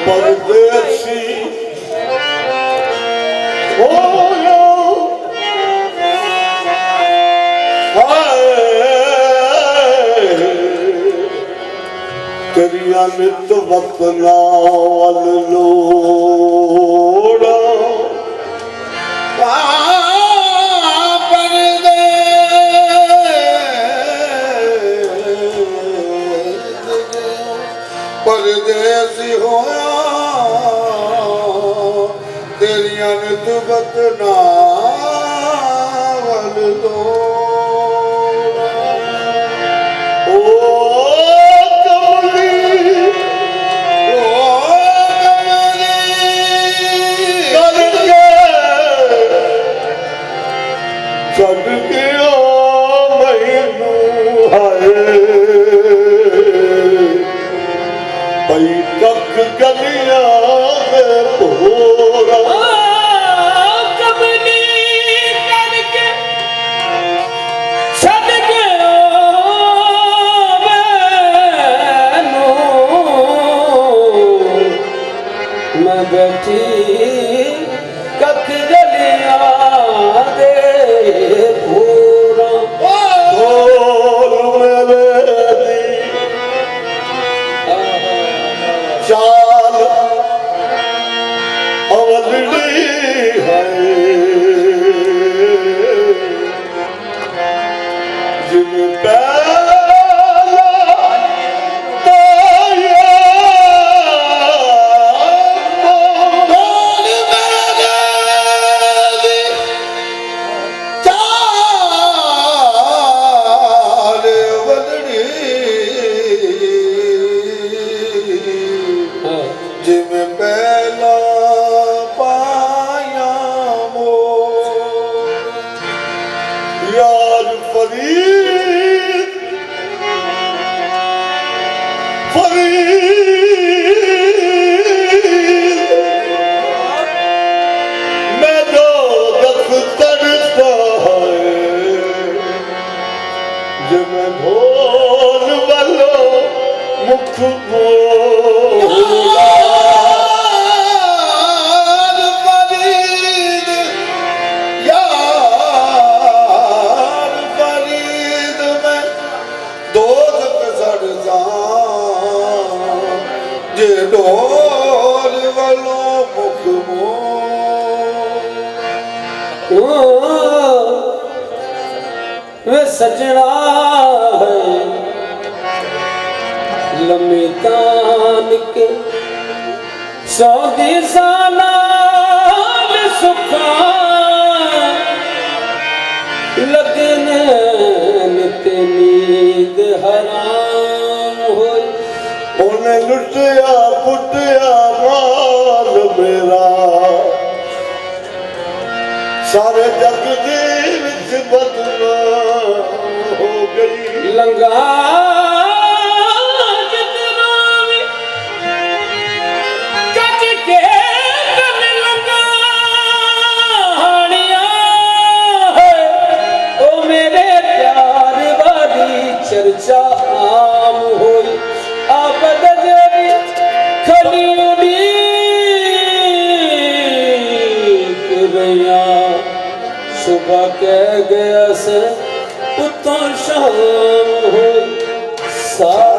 परदेसी तेरिया नित वतना वल लोड़ा परदेसी होया तेरिया नित वतना वल लोड़ा ओ चल गया मैनू हाय पई तक गलियां दे भोरा कमली करके छड़ गया मैनू मैं बैठी कख गलियां दे चाल अवलड़ी है जिन यार फरीद मैं जो दफ्तर जब मैं भोल वालो मुख बोला जे डोर वालो मुख वे सजना है लम्बी तान के सौदी साला सुखा लगने ते नींद हराम होई उन्हें लुटिया पुटिया माल मेरा सारे जग दी विच बदनाम हो गई लंगा जितना भी कट के कल लंगाड़िया है ओ मेरे प्यार वाली चर्चा आम होई सुबह कह गया से उतो शाम हो सा